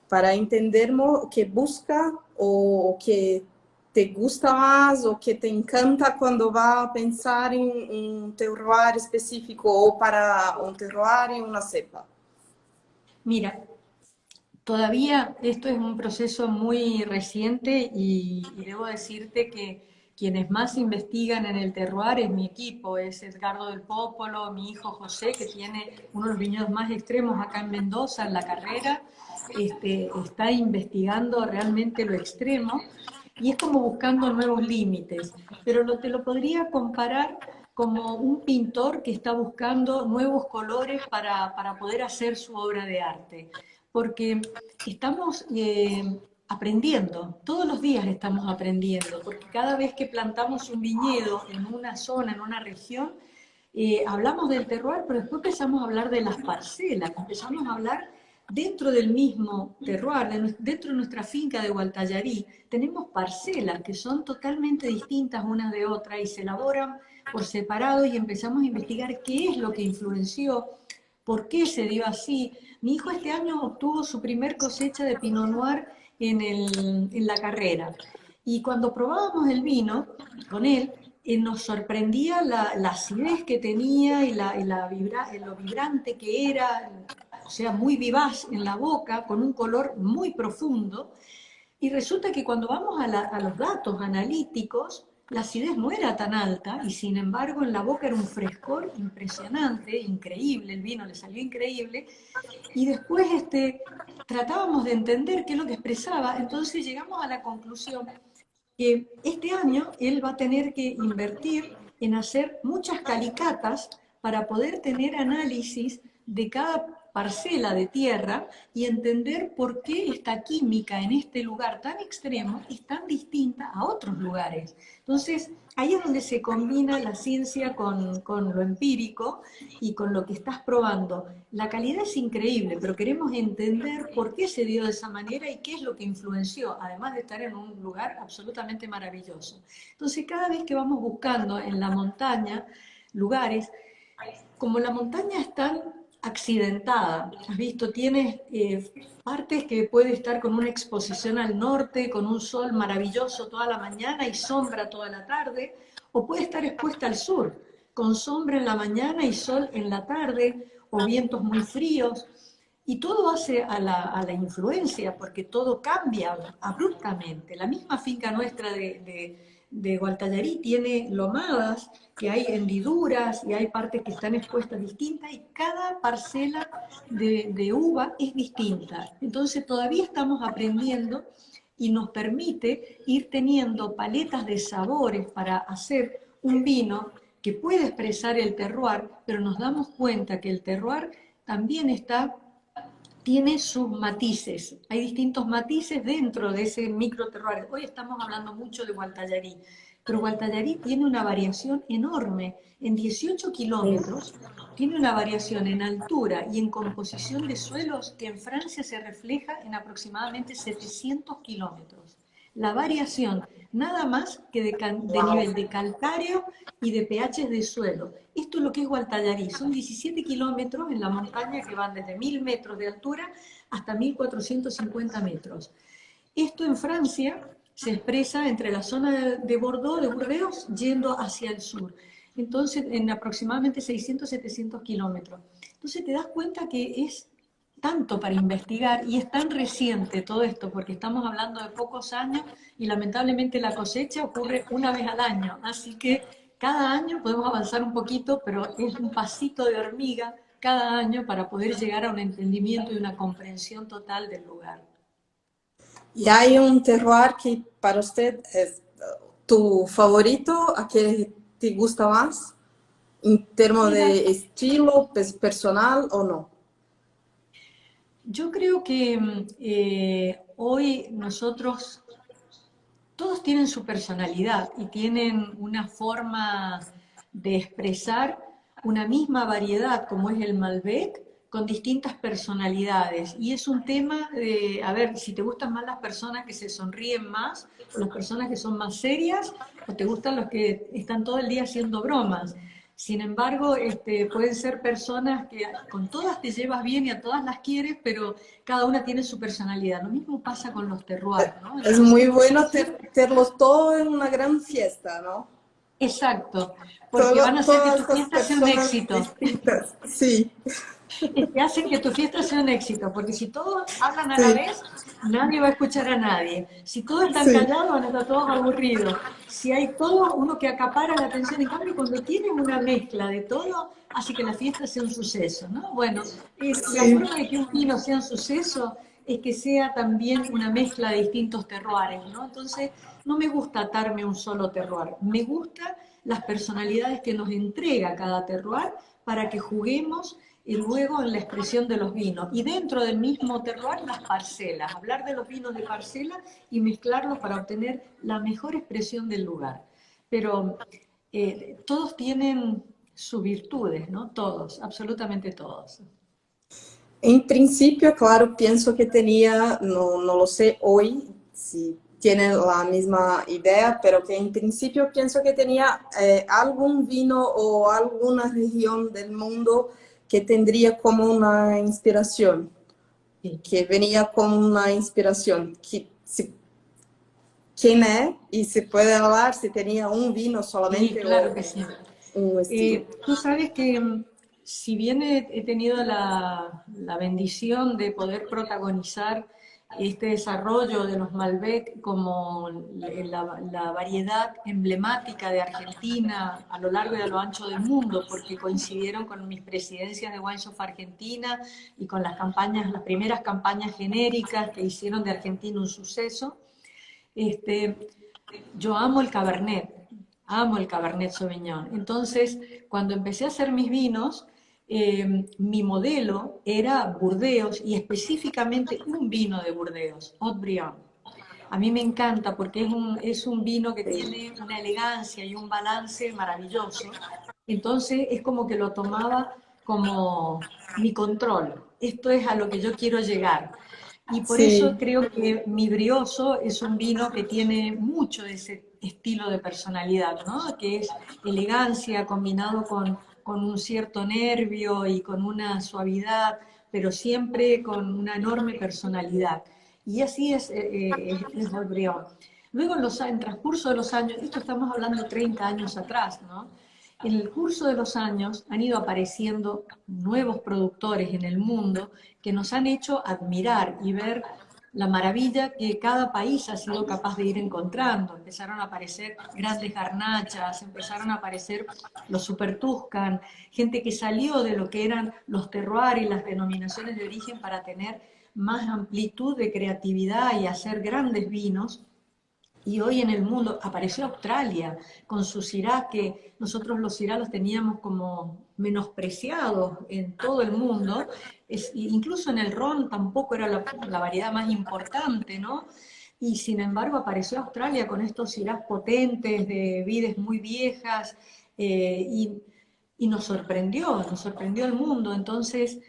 para entendermos qué busca o qué te gusta más o que te encanta cuando va a pensar en un terroir específico o para un terroir y una cepa. Mira, todavía esto es un proceso muy reciente y debo decirte que quienes más investigan en el terroir es mi equipo, es Edgardo del Popolo, mi hijo José, que tiene uno de los viñedos más extremos acá en Mendoza, en La Carrera, está investigando realmente lo extremo y es como buscando nuevos límites, pero te lo podría comparar como un pintor que está buscando nuevos colores para poder hacer su obra de arte, porque estamos aprendiendo, todos los días estamos aprendiendo, porque cada vez que plantamos un viñedo en una zona, en una región, hablamos del terroir, pero después empezamos a hablar de las parcelas, empezamos a hablar dentro del mismo terroir, dentro de nuestra finca de Gualtallarí, tenemos parcelas que son totalmente distintas unas de otras y se elaboran por separado y empezamos a investigar qué es lo que influenció, por qué se dio así. Mi hijo este año obtuvo su primer cosecha de Pinot Noir en La Carrera y cuando probábamos el vino con él, nos sorprendía la acidez que tenía lo vibrante que era, o sea, muy vivaz en la boca, con un color muy profundo. Y resulta que cuando vamos a los datos analíticos, la acidez no era tan alta y sin embargo en la boca era un frescor impresionante, increíble, el vino le salió increíble. Y después tratábamos de entender qué es lo que expresaba, entonces llegamos a la conclusión que este año él va a tener que invertir en hacer muchas calicatas para poder tener análisis de cada parcela de tierra y entender por qué esta química en este lugar tan extremo es tan distinta a otros lugares. Entonces, ahí es donde se combina la ciencia con lo empírico y con lo que estás probando. La calidad es increíble, pero queremos entender por qué se dio de esa manera y qué es lo que influenció, además de estar en un lugar absolutamente maravilloso. Entonces, cada vez que vamos buscando en la montaña lugares, como la montaña es tan accidentada, has visto, tienes partes que puede estar con una exposición al norte, con un sol maravilloso toda la mañana y sombra toda la tarde, o puede estar expuesta al sur, con sombra en la mañana y sol en la tarde, o vientos muy fríos. Y todo hace a la influencia, porque todo cambia abruptamente. La misma finca nuestra de Gualtallarí tiene lomadas, que hay hendiduras y hay partes que están expuestas distintas y cada parcela de uva es distinta. Entonces todavía estamos aprendiendo y nos permite ir teniendo paletas de sabores para hacer un vino que puede expresar el terroir, pero nos damos cuenta que el terroir también tiene sus matices. Hay distintos matices dentro de ese micro terroir. Hoy estamos hablando mucho de Gualtallarí, pero Gualtallarí tiene una variación enorme. En 18 kilómetros tiene una variación en altura y en composición de suelos que en Francia se refleja en aproximadamente 700 kilómetros. La variación, nada más que de nivel de calcáreo y de pH de suelo. Esto es lo que es Gualtallarí. Son 17 kilómetros en la montaña que van desde 1000 metros de altura hasta 1450 metros. Esto en Francia se expresa entre la zona de Bordeaux, de Burdeos, yendo hacia el sur. Entonces, en aproximadamente 600, 700 kilómetros. Entonces te das cuenta que es tanto para investigar y es tan reciente todo esto, porque estamos hablando de pocos años y lamentablemente la cosecha ocurre una vez al año. Así que cada año podemos avanzar un poquito, pero es un pasito de hormiga cada año para poder llegar a un entendimiento y una comprensión total del lugar. ¿Y hay un terroir que para usted es tu favorito, a que te gusta más, en términos Mira, de estilo personal o no? yo creo que hoy nosotros, todos tienen su personalidad y tienen una forma de expresar una misma variedad como es el Malbec con distintas personalidades. Y es un tema de, a ver, si te gustan más las personas que se sonríen más o las personas que son más serias o te gustan los que están todo el día haciendo bromas. Sin embargo, pueden ser personas que con todas te llevas bien y a todas las quieres, pero cada una tiene su personalidad. Lo mismo pasa con los terroirs, ¿no? Es muy Entonces, bueno tenerlos todos en una gran fiesta, ¿no? exacto, porque van a hacer que tu Todas las fiesta sea un personas éxito. distintas, sí, Que hacen que tu fiesta sea un éxito, porque si todos hablan a la sí, vez, nadie va a escuchar a nadie. Si todos están sí, callados, van a estar todos aburridos. Si hay todo, uno que acapara la atención. En cambio, cuando tienes una mezcla de todo, hace que la fiesta sea un suceso, ¿no? Bueno, la sí. forma de que un vino sea un suceso es que sea también una mezcla de distintos terroires, ¿no? Entonces, no me gusta atarme a un solo terroir, me gusta las personalidades que nos entrega cada terroir para que juguemos y luego en la expresión de los vinos. Y dentro del mismo terroir, las parcelas, hablar de los vinos de parcela y mezclarlos para obtener la mejor expresión del lugar. Pero todos tienen sus virtudes, ¿no? Todos, absolutamente todos. En principio, claro, pienso que tenía, no, no lo sé hoy si tiene la misma idea, pero que en principio pienso que tenía algún vino o alguna región del mundo que tendría como una inspiración, Sí, que venía como una inspiración. ¿Quién es? Y se puede hablar si tenía un vino sí, solamente claro o que sí. un estilo. Tú sabes que si bien he tenido la bendición de poder protagonizar este desarrollo de los Malbec como la variedad emblemática de Argentina a lo largo y a lo ancho del mundo, porque coincidieron con mis presidencias de Wine Shop Argentina y con las campañas, las primeras campañas genéricas que hicieron de Argentina un suceso, este, yo amo el Cabernet Sauvignon. Entonces, cuando empecé a hacer mis vinos, mi modelo era Burdeos y específicamente un vino de Burdeos, Haut-Brion. A mí me encanta porque es un vino que tiene una elegancia y un balance maravilloso. Entonces es como que lo tomaba como mi control. Esto es a lo que yo quiero llegar. Y por eso Sí, creo que mi brioso es un vino que tiene mucho de ese estilo de personalidad, ¿no? Que es elegancia combinado con un cierto nervio y con una suavidad, pero siempre con una enorme personalidad. Y así es el Brión. Luego, en transcurso de los años, esto estamos hablando 30 años atrás, ¿no? En el curso de los años han ido apareciendo nuevos productores en el mundo que nos han hecho admirar y ver la maravilla que cada país ha sido capaz de ir encontrando. Empezaron a aparecer grandes garnachas, empezaron a aparecer los super Tuscan, gente que salió de lo que eran los terroirs y las denominaciones de origen para tener más amplitud de creatividad y hacer grandes vinos. Y hoy en el mundo apareció Australia con sus Syrah, que nosotros los Syrah los teníamos como menospreciados en todo el mundo. Incluso en el ron tampoco era la variedad más importante, ¿no? Y sin embargo apareció Australia con estos Syrahs potentes de vides muy viejas y nos sorprendió el mundo. Entonces,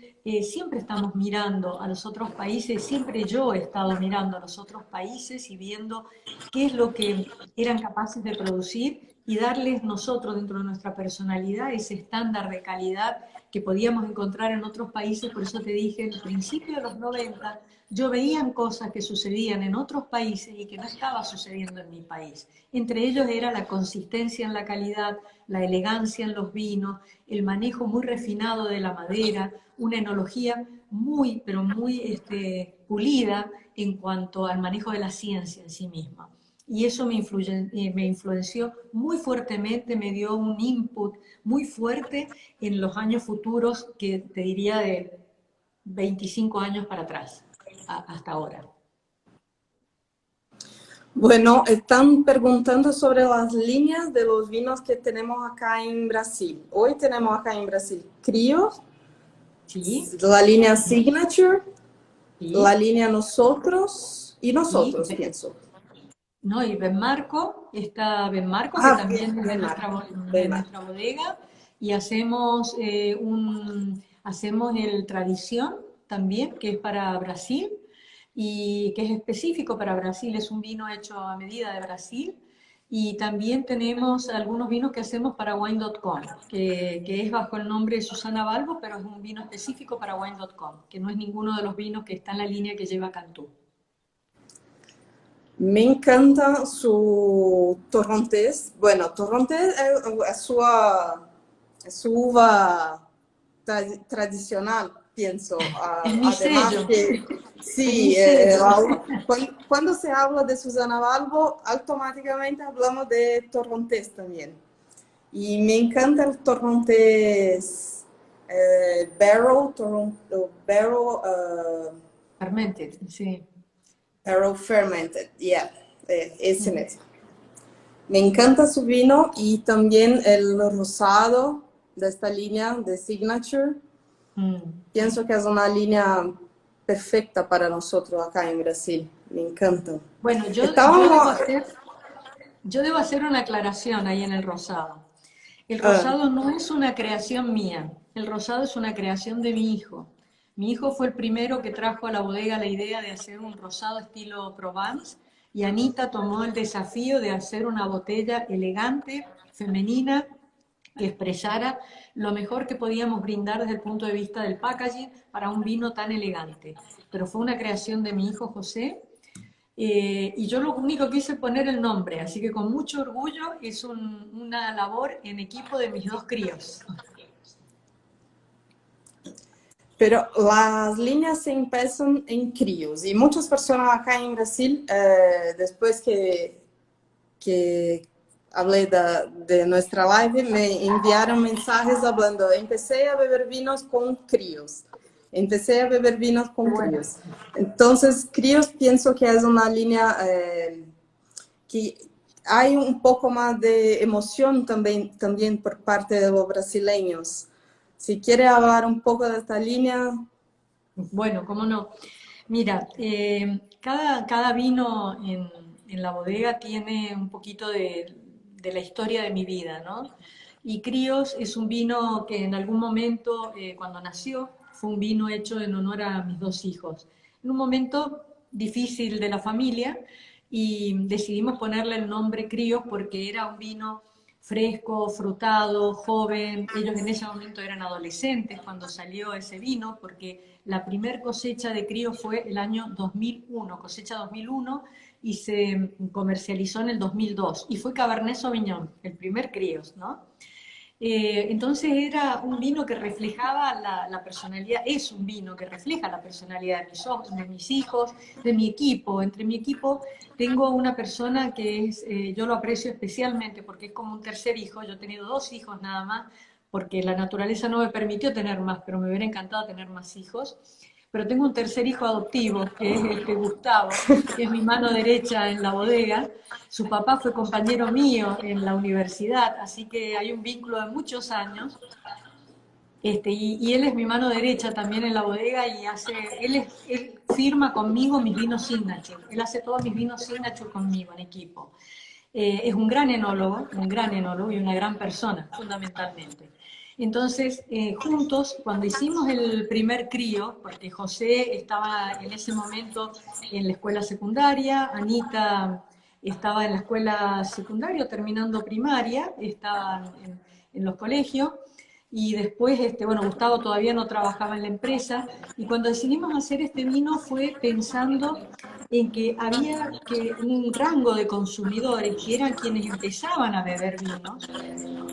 siempre estamos mirando a los otros países, siempre yo he estado mirando a los otros países y viendo qué es lo que eran capaces de producir y darles nosotros dentro de nuestra personalidad ese estándar de calidad que podíamos encontrar en otros países. Por eso te dije, en el principio de los 90, yo veían cosas que sucedían en otros países y que no estaba sucediendo en mi país. Entre ellos era la consistencia en la calidad, la elegancia en los vinos, el manejo muy refinado de la madera, una enología muy, pero muy pulida en cuanto al manejo de la ciencia en sí misma. y eso me influenció muy fuertemente, me dio un input muy fuerte en los años futuros, que te diría de 25 años para atrás, hasta ahora. Bueno, están preguntando sobre las líneas de los vinos que tenemos acá en Brasil. Hoy tenemos acá en Brasil Crios, Sí, la línea Signature, la sí, línea Nosotros y sí. Nosotros, pienso. No, y Benmarco, está Benmarco, que Ah, también es Benmarco, de Benmarco. nuestra bodega, y hacemos el Tradición también, que es para Brasil, y que es específico para Brasil, es un vino hecho a medida de Brasil, y también tenemos algunos vinos que hacemos para Wine.com, que es bajo el nombre de Susana Balbo, pero es un vino específico para Wine.com, que no es ninguno de los vinos que está en la línea que lleva Cantú. Me encanta su torrontés. Bueno, torrontés es su uva tradicional, pienso. Es mi Además sello, que, es mi sí, sello. cuando se habla de Susana Balbo, automáticamente hablamos de torrontés también. Y me encanta el torrontés Fermented, sí. barrel fermented, yeah, ese mismo. Me encanta su vino y también el rosado de esta línea de Signature. Mm. Pienso que es una línea perfecta para nosotros acá en Brasil. Me encanta. Bueno, Estábamos... yo debo hacer una aclaración ahí en el rosado. El ah, rosado no es una creación mía, el rosado es una creación de mi hijo. Mi hijo fue el primero que trajo a la bodega la idea de hacer un rosado estilo Provence, y Anita tomó el desafío de hacer una botella elegante, femenina, que expresara lo mejor que podíamos brindar desde el punto de vista del packaging para un vino tan elegante. Pero fue una creación de mi hijo José, y yo lo único que hice es poner el nombre, así que con mucho orgullo es una labor en equipo de mis dos críos. pero las líneas se empiezan en críos y muchas personas acá en Brasil, después que hablé de nuestra live, me enviaron mensajes hablando, empecé a beber vinos con críos. Empecé a beber vinos Qué con bueno. críos. Entonces, críos pienso que es una línea que hay un poco más de emoción también por parte de los brasileños. Si quiere hablar un poco de esta línea. Bueno, cómo no. Mira, cada vino en la bodega tiene un poquito de la historia de mi vida, ¿no? Y Críos es un vino que en algún momento, cuando nació, fue un vino hecho en honor a mis dos hijos. En un momento difícil de la familia, y decidimos ponerle el nombre Críos porque era un vino fresco, frutado, joven. Ellos en ese momento eran adolescentes cuando salió ese vino, porque la primer cosecha de Crío fue el año 2001, cosecha 2001, y se comercializó en el 2002. Y fue Cabernet Sauvignon, el primer Críos, ¿no? Entonces era un vino que reflejaba la personalidad, es un vino que refleja la personalidad de mis hijos, de mi equipo. Entre mi equipo tengo una persona que yo lo aprecio especialmente porque es como un tercer hijo. Yo he tenido dos hijos nada más, porque la naturaleza no me permitió tener más, pero me hubiera encantado tener más hijos. Pero tengo un tercer hijo adoptivo, que es Gustavo, que es mi mano derecha en la bodega. Su papá fue compañero mío en la universidad, así que hay un vínculo de muchos años. Y él es mi mano derecha también en la bodega, y él firma conmigo mis vinos signature. Él hace todos mis vinos signature conmigo en equipo. Es un gran enólogo y una gran persona, fundamentalmente. Entonces, juntos, cuando hicimos el primer crío, porque José estaba en ese momento en la escuela secundaria, Anita estaba en la escuela secundaria terminando primaria, estaban en los colegios, y después, bueno, Gustavo todavía no trabajaba en la empresa, y cuando decidimos hacer este vino fue pensando en que había un rango de consumidores que eran quienes empezaban a beber vinos.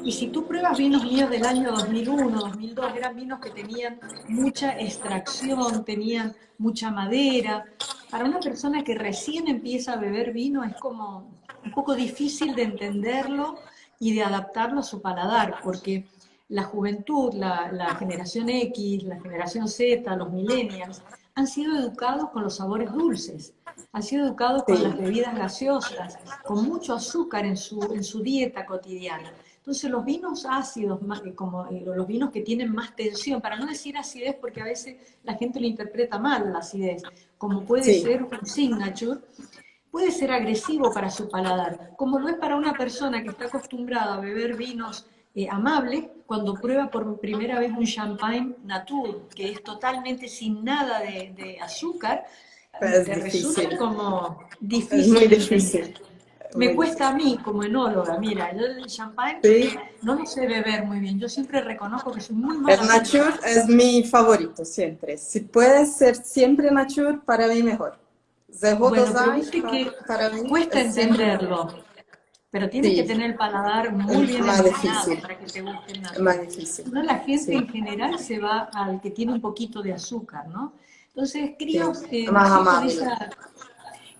Y si tú pruebas vinos míos del año 2001, 2002, eran vinos que tenían mucha extracción, tenían mucha madera. Para una persona que recién empieza a beber vino es como un poco difícil de entenderlo y de adaptarlo a su paladar, porque la juventud, la generación X, la generación Z, los millennials, han sido educados con los sabores dulces, han sido educados con las Sí, bebidas gaseosas, con mucho azúcar en su dieta cotidiana. Entonces los vinos ácidos, como los vinos que tienen más tensión, para no decir acidez porque a veces la gente lo interpreta mal, la acidez, como puede sí. ser un signature, puede ser agresivo para su paladar, como lo es para una persona que está acostumbrada a beber vinos amables, cuando prueba por primera vez un champagne natur, que es totalmente sin nada de azúcar, Es te resulta difícil, como es difícil muy de entender. difícil, Me muy cuesta a difícil. mí, como enóloga, mira, yo el champagne Sí, no lo sé beber muy bien, yo siempre reconozco que soy muy el mala nature bebedora. es mi favorito siempre. Si puede ser siempre nature, para mí mejor. Zero Bueno, pero dosage, viste que para mí cuesta es siempre mejor. entenderlo, pero tienes que Sí, tener el paladar muy es bien más entrenado difícil, para que te guste el es más natural. difícil. Si no, la gente Sí, en general se va al que tiene un poquito de azúcar, ¿no? Entonces, sí, críos, más nosotros de amable. esa,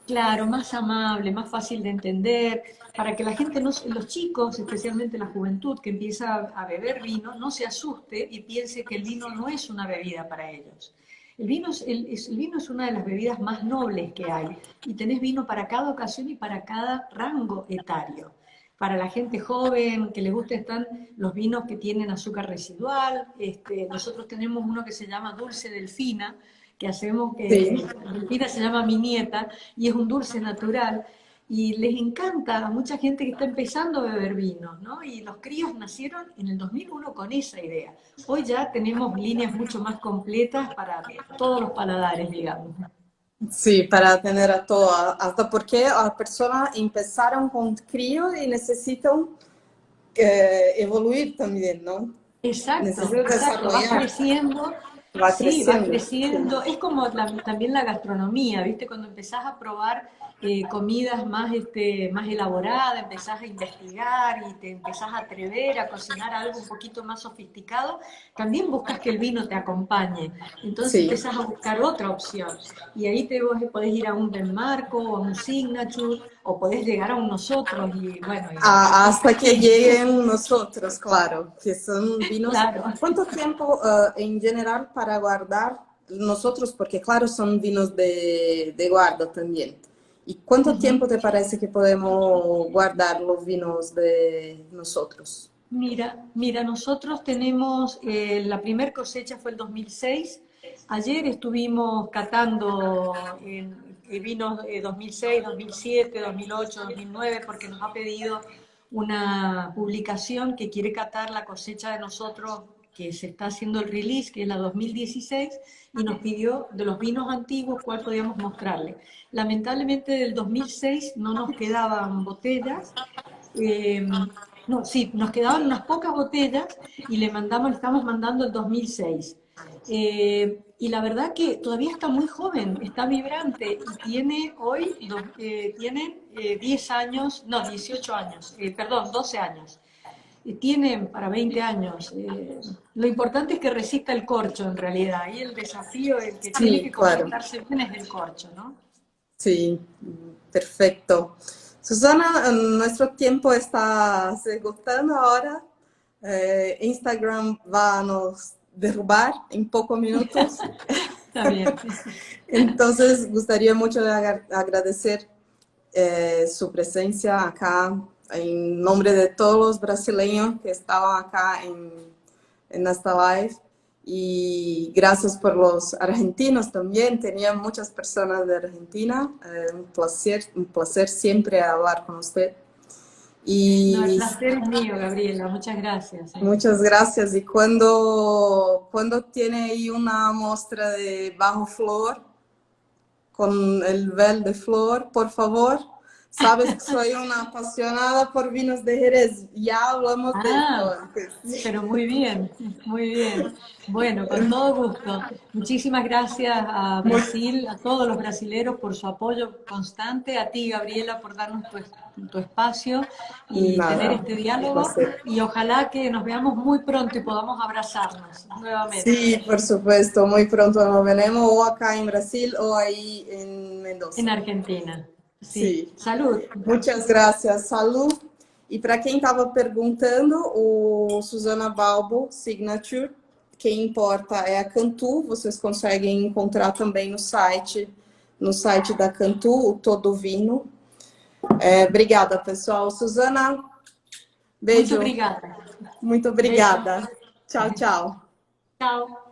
claro, más amable, más fácil de entender, para que la gente, no, los chicos, especialmente la juventud que empieza a beber vino, no se asuste y piense que el vino no es una bebida para ellos. El vino es una de las bebidas más nobles que hay y tenés vino para cada ocasión y para cada rango etario. Para la gente joven que le gusta están los vinos que tienen azúcar residual. Nosotros tenemos uno que se llama dulce delfina, que hacemos, Sí. Delfina se llama mi nieta, y es un dulce natural, y les encanta a mucha gente que está empezando a beber vino, ¿no? Y los críos nacieron en el 2001 con esa idea. Hoy ya tenemos líneas mucho más completas para todos los paladares, digamos. Sí, para tener a todo, hasta porque las personas empezaron con crío y necesitan evoluir también, ¿no? Exacto, Necesitan exacto, vas desarrollar, creciendo, va sí, vas creciendo. Sí. creciendo, es como también la gastronomía, ¿viste? Cuando empezás a probar comidas más, más elaboradas, empezás a investigar y te empezás a atrever a cocinar algo un poquito más sofisticado, también buscas que el vino te acompañe, entonces Sí. empezás a buscar otra opción, y ahí vos podés ir a un Ben Marco, o a un Signature, o podés llegar a un Nosotros, y bueno, y después Hasta que seguimos. lleguen nosotros, claro, que son vinos. Claro. ¿Cuánto tiempo en general para guardar nosotros? Porque claro, son vinos de guarda también. ¿Y cuánto Ujú. tiempo te parece que podemos guardar los vinos de nosotros? Mira, nosotros tenemos, la primer cosecha fue el 2006. Ayer estuvimos catando vinos 2006, 2007, 2008, 2009, porque nos ha pedido una publicación que quiere catar la cosecha de nosotros, que se está haciendo el release, que es la 2016, y nos pidió de los vinos antiguos cuál podíamos mostrarle. Lamentablemente del 2006 no nos quedaban botellas. No, sí, nos quedaban unas pocas botellas y le estamos mandando el 2006. Y la verdad que todavía está muy joven, está vibrante y tiene hoy, tiene 10 años, no, 18 años, perdón, 12 años. Tienen para 20 años. Lo importante es que resista el corcho en realidad. Y el desafío, el que tiene Sí, que claro. comportarse bien es el corcho, ¿no? Sí, perfecto. Susana, nuestro tiempo está se agotando ahora. Instagram va a nos derrubar en pocos minutos. Está bien. Entonces, gustaría mucho agradecer su presencia acá en nombre de todos los brasileños que estaban acá en esta live. Y gracias por los argentinos también. Tenía muchas personas de Argentina. Un placer siempre hablar con usted. No, el Y placer es mío, Gabriela. Muchas gracias. muchas gracias. Y cuando tiene ahí una muestra de bajo flor, con el véu de flor, por favor. Sabes que soy una apasionada por vinos de Jerez. Ya hablamos de esto Ah, antes. pero muy bien, muy bien. Bueno, con todo gusto. Muchísimas gracias a Brasil, a todos los brasileros por su apoyo constante, a ti, Gabriela, por darnos tu espacio y tener Nada, este un diálogo. placer. Y ojalá que nos veamos muy pronto y podamos abrazarnos nuevamente Sí, por supuesto, muy pronto nos veremos o acá en Brasil o ahí en en Mendoza. Argentina. Sim. Salud. Muitas graças, Salud. E para quem estava perguntando, o Susana Balbo Signature, quem importa é a Cantu, vocês conseguem encontrar também no site da Cantu, o Todo Vino. Obrigada, pessoal. Susana, beijo. Muito obrigada. Muito obrigada. Beijo. Tchau, tchau. Tchau.